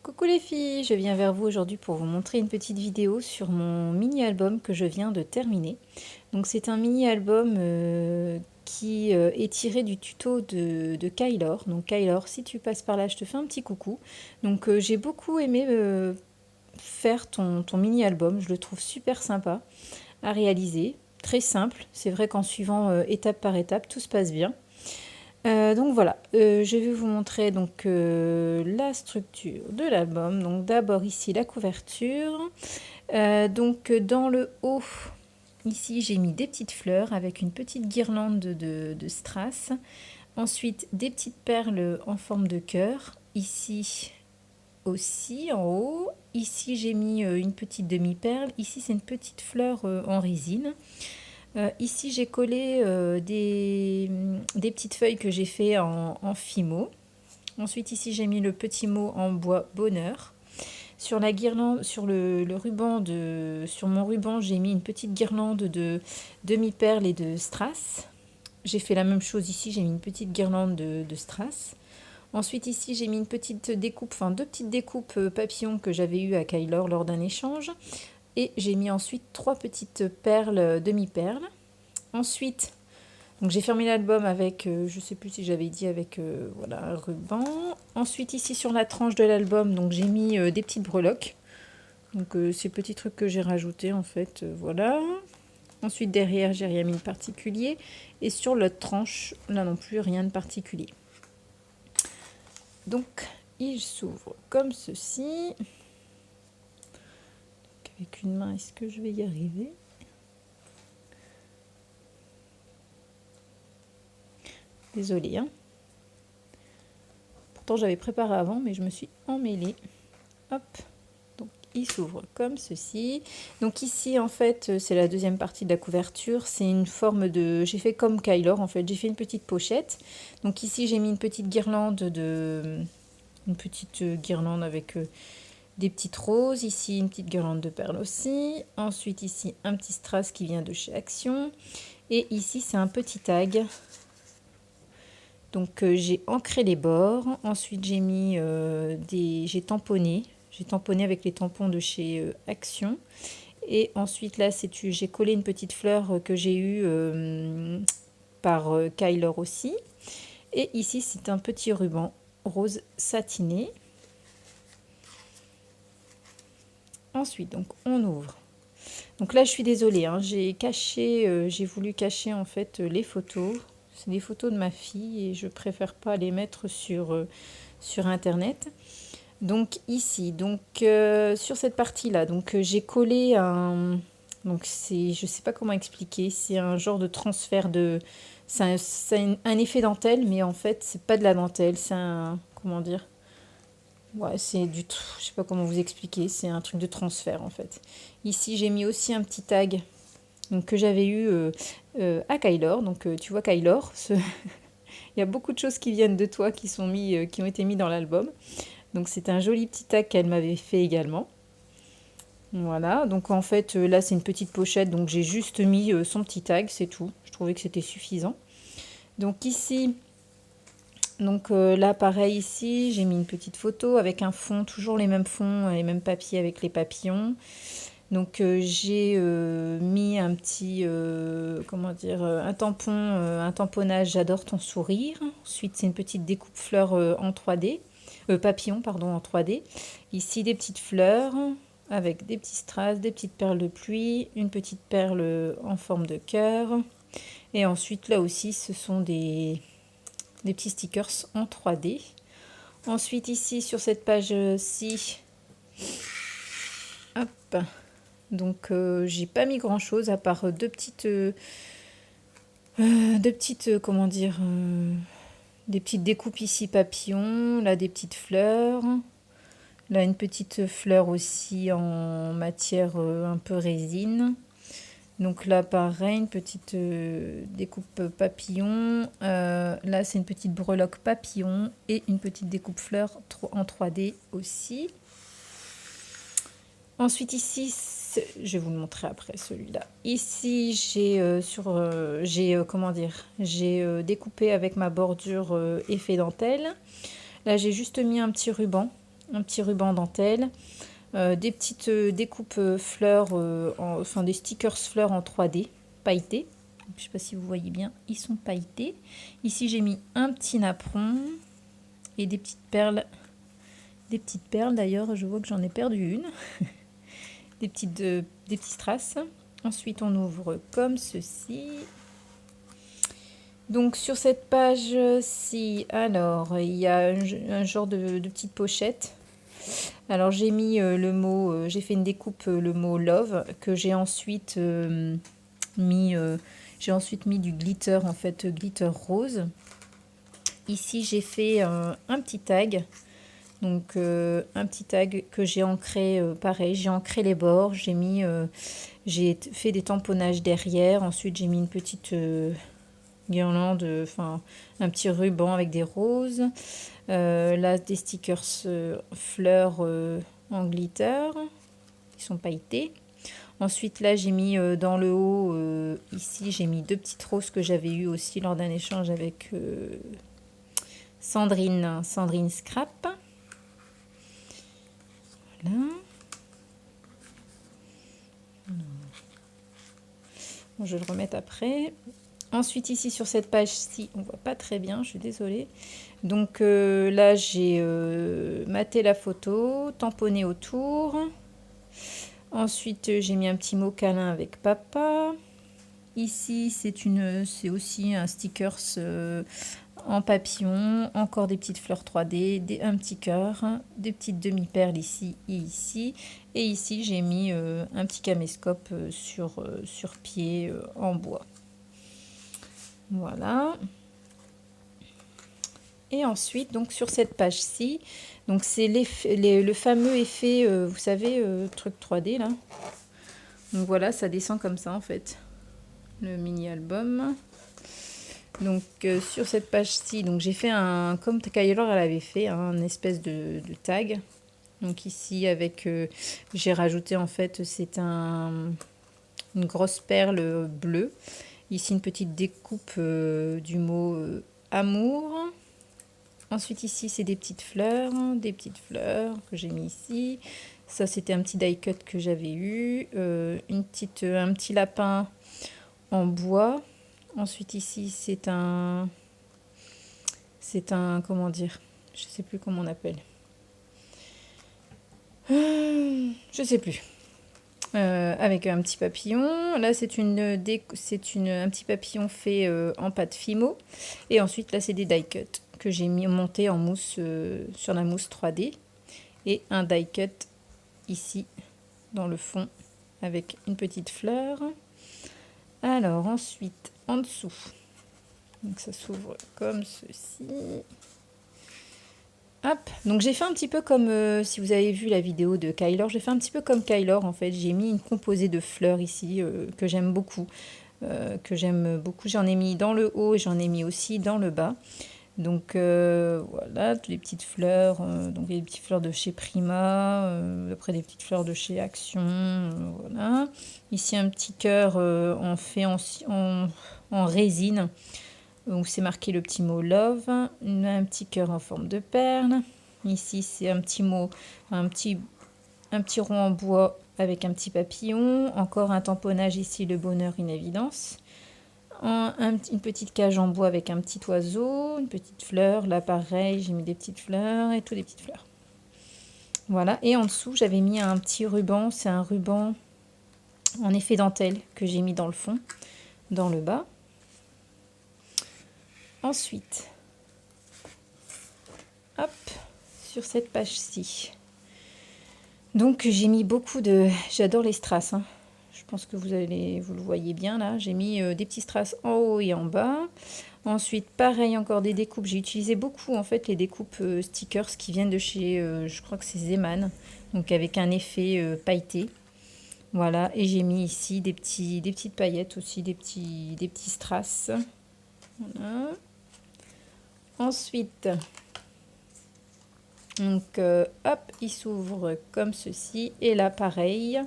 Coucou les filles, je viens vers vous aujourd'hui pour vous montrer une petite vidéo sur mon mini-album que je viens de terminer. Donc c'est un mini-album qui est tiré du tuto de Kailor. Donc Kailor, si tu passes par là, je te fais un petit coucou. Donc j'ai beaucoup aimé faire ton mini-album, je le trouve super sympa à réaliser, très simple. C'est vrai qu'en suivant étape par étape, tout se passe bien. Donc voilà, je vais vous montrer donc la structure de l'album. Donc d'abord ici la couverture. Donc dans le haut, ici j'ai mis des petites fleurs avec une petite guirlande de strass. Ensuite des petites perles en forme de cœur. Ici aussi en haut. Ici j'ai mis une petite demi-perle. Ici c'est une petite fleur en résine. Ici j'ai collé des petites feuilles que j'ai fait en fimo. Ensuite ici j'ai mis le petit mot en bois bonheur. Sur la guirlande, sur sur mon ruban, j'ai mis une petite guirlande de demi-perles et de strass. J'ai fait la même chose ici, j'ai mis une petite guirlande de strass. Ensuite ici j'ai mis une petite découpe, enfin deux petites découpes papillons que j'avais eues à Kailor lors d'un échange. Et j'ai mis ensuite trois petites perles demi-perles. Ensuite, donc j'ai fermé l'album avec, je ne sais plus si j'avais dit avec voilà, un ruban. Ensuite ici sur la tranche de l'album, donc j'ai mis des petites breloques. Donc ces petits trucs que j'ai rajoutés en fait, voilà. Ensuite derrière j'ai rien mis de particulier. Et sur l'autre tranche, là non plus rien de particulier. Donc il s'ouvre comme ceci. Donc, avec une main, est-ce que je vais y arriver ? Désolée, hein. Pourtant j'avais préparé avant, mais je me suis emmêlée. Hop, donc il s'ouvre comme ceci. Donc ici en fait c'est la deuxième partie de la couverture. C'est une forme de... J'ai fait comme Kailor en fait, j'ai fait une petite pochette. Donc ici j'ai mis une petite guirlande avec des petites roses. Ici une petite guirlande de perles aussi. Ensuite ici un petit strass qui vient de chez Action. Et ici c'est un petit tag. Donc j'ai ancré les bords, ensuite j'ai mis j'ai tamponné avec les tampons de chez Action. Et ensuite là j'ai collé une petite fleur que j'ai eue par Kailor aussi. Et ici c'est un petit ruban rose satiné. Ensuite donc on ouvre. Donc là je suis désolée, hein, j'ai voulu cacher en fait les photos. C'est des photos de ma fille et je préfère pas les mettre sur internet. Donc ici, sur cette partie-là, j'ai collé un... Donc je sais pas comment expliquer, c'est un genre de transfert de... C'est un effet dentelle, mais en fait c'est pas de la dentelle, c'est un... Comment dire ? Ouais, je sais pas comment vous expliquer, c'est un truc de transfert en fait. Ici j'ai mis aussi un petit tag donc, que j'avais eu à Kailor. Donc tu vois Kailor, il y a beaucoup de choses qui viennent de toi qui ont été mis dans l'album. Donc c'est un joli petit tag qu'elle m'avait fait également. Voilà, donc en fait là c'est une petite pochette, donc j'ai juste mis son petit tag, c'est tout. Je trouvais que c'était suffisant. Donc ici, là pareil ici, j'ai mis une petite photo avec un fond, toujours les mêmes fonds, les mêmes papiers avec les papillons. Donc j'ai mis un petit, comment dire, un tampon, un tamponnage J'adore ton sourire. Ensuite c'est une petite découpe fleurs en 3D, papillon pardon en 3D. Ici des petites fleurs avec des petits strass, des petites perles de pluie, une petite perle en forme de cœur. Et ensuite là aussi ce sont des petits stickers en 3D. Ensuite ici sur cette page-ci, hop. Donc j'ai pas mis grand chose à part comment dire, des petites découpes ici papillons, là des petites fleurs, là une petite fleur aussi en matière un peu résine. Donc là pareil, une petite découpe papillon, là c'est une petite breloque papillon et une petite découpe fleur en 3D aussi. Ensuite ici, je vais vous le montrer après celui-là. Ici j'ai découpé avec ma bordure effet dentelle. Là j'ai juste mis un petit ruban un petit ruban dentelle, des petites découpes fleurs, enfin des stickers fleurs en 3D pailletés. Je ne sais pas si vous voyez bien, ils sont pailletés. Ici j'ai mis un petit napperon et des petites perles. Des petites perles d'ailleurs, je vois que j'en ai perdu une. Des petits strass. Ensuite on ouvre comme ceci. Donc sur cette page-ci, alors il y a un genre de petite pochette. Alors j'ai mis le mot, j'ai fait une découpe le mot love que j'ai ensuite mis, du glitter en fait, glitter rose. Ici j'ai fait un petit tag. Donc un petit tag que j'ai ancré, pareil, j'ai ancré les bords, j'ai fait des tamponnages derrière, ensuite j'ai mis une petite guirlande, enfin un petit ruban avec des roses, là des stickers fleurs en glitter, qui sont pailletés. Ensuite là j'ai mis dans le haut, ici j'ai mis 2 petites roses que j'avais eues aussi lors d'un échange avec Sandrine Scrap. Voilà. Bon, je vais le remettre après. Ensuite ici sur cette page-ci, on voit pas très bien, je suis désolée. Donc là j'ai maté la photo, tamponné autour. Ensuite j'ai mis un petit mot câlin avec papa. Ici c'est aussi un stickers en papillon, encore des petites fleurs 3D, un petit cœur, des petites demi-perles ici et ici. Et ici j'ai mis un petit caméscope sur pied en bois. Voilà. Et ensuite, donc sur cette page-ci, donc c'est le fameux effet, vous savez, truc 3D là. Donc voilà, ça descend comme ça en fait, le mini-album. Donc sur cette page-ci, donc j'ai fait comme Kyler elle avait fait, un espèce de tag. Donc ici avec, j'ai rajouté en fait, c'est une grosse perle bleue. Ici une petite découpe du mot amour. Ensuite ici c'est des petites fleurs que j'ai mis ici. Ça c'était un petit die cut que j'avais eu. Un petit lapin en bois. Ensuite ici c'est un comment dire, je sais plus comment on appelle. Je sais plus. Avec un petit papillon. Là, c'est un petit papillon fait en pâte Fimo. Et ensuite, là, c'est des die cut que j'ai monté en mousse sur la mousse 3D. Et un die cut ici, dans le fond, avec une petite fleur. Alors, ensuite, en dessous. Donc, ça s'ouvre comme ceci. Hop, donc j'ai fait un petit peu comme, si vous avez vu la vidéo de Kyler, j'ai fait un petit peu comme Kyler en fait. J'ai mis une composée de fleurs ici que j'aime beaucoup. J'en ai mis dans le haut et j'en ai mis aussi dans le bas. Donc voilà, toutes les petites fleurs, donc les petites fleurs de chez Prima, après des petites fleurs de chez Action, voilà. Ici un petit cœur en résine. Donc c'est marqué le petit mot love, un petit cœur en forme de perle. Ici c'est un petit mot, un petit rond en bois avec un petit papillon. Encore un tamponnage ici, le bonheur une évidence. Une petite cage en bois avec un petit oiseau, une petite fleur. Là pareil, j'ai mis des petites fleurs et toutes des petites fleurs. Voilà, et en dessous j'avais mis un petit ruban, c'est un ruban en effet dentelle que j'ai mis dans le fond, dans le bas. Ensuite, hop, sur cette page-ci. Donc j'ai mis beaucoup de... J'adore les strass. Hein. Je pense que vous le voyez bien là. J'ai mis des petits strass en haut et en bas. Ensuite, pareil, encore des découpes. J'ai utilisé beaucoup en fait les découpes stickers qui viennent de chez, je crois que c'est Zeman. Donc avec un effet pailleté. Voilà, et j'ai mis ici des petites paillettes aussi, des petits strass. Voilà. Ensuite, donc hop, il s'ouvre comme ceci. Et là, pareil.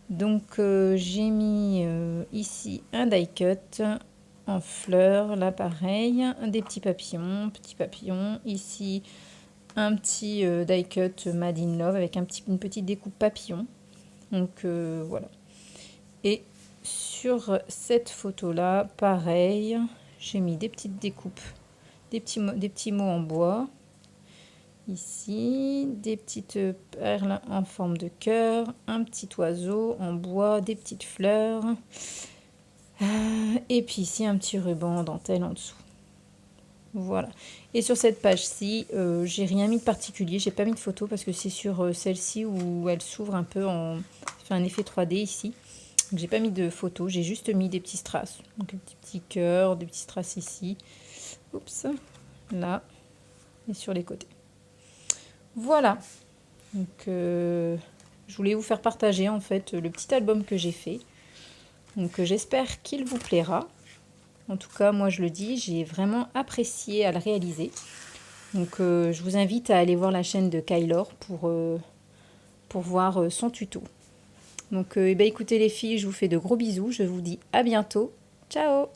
Donc j'ai mis ici un die cut en fleurs. Là, pareil. Des petits papillons. Ici, un petit die cut Made in Love avec une petite découpe papillon. Donc voilà. Et sur cette photo là, pareil, j'ai mis des petites découpes, des petits mots en bois. Ici, des petites perles en forme de cœur, un petit oiseau en bois, des petites fleurs. Et puis ici, un petit ruban en dentelle en dessous. Voilà. Et sur cette page-ci, j'ai rien mis de particulier, j'ai pas mis de photo parce que c'est sur celle-ci où elle s'ouvre un peu en... fait un effet 3D ici. Donc j'ai pas mis de photo, j'ai juste mis des petits strass. Donc des petits cœurs, des petits strass ici. Oups, là. Et sur les côtés. Voilà. Donc je voulais vous faire partager en fait le petit album que j'ai fait. Donc j'espère qu'il vous plaira. En tout cas, moi je le dis, j'ai vraiment apprécié à le réaliser. Donc je vous invite à aller voir la chaîne de Kylor pour voir son tuto. Donc écoutez les filles, je vous fais de gros bisous. Je vous dis à bientôt. Ciao!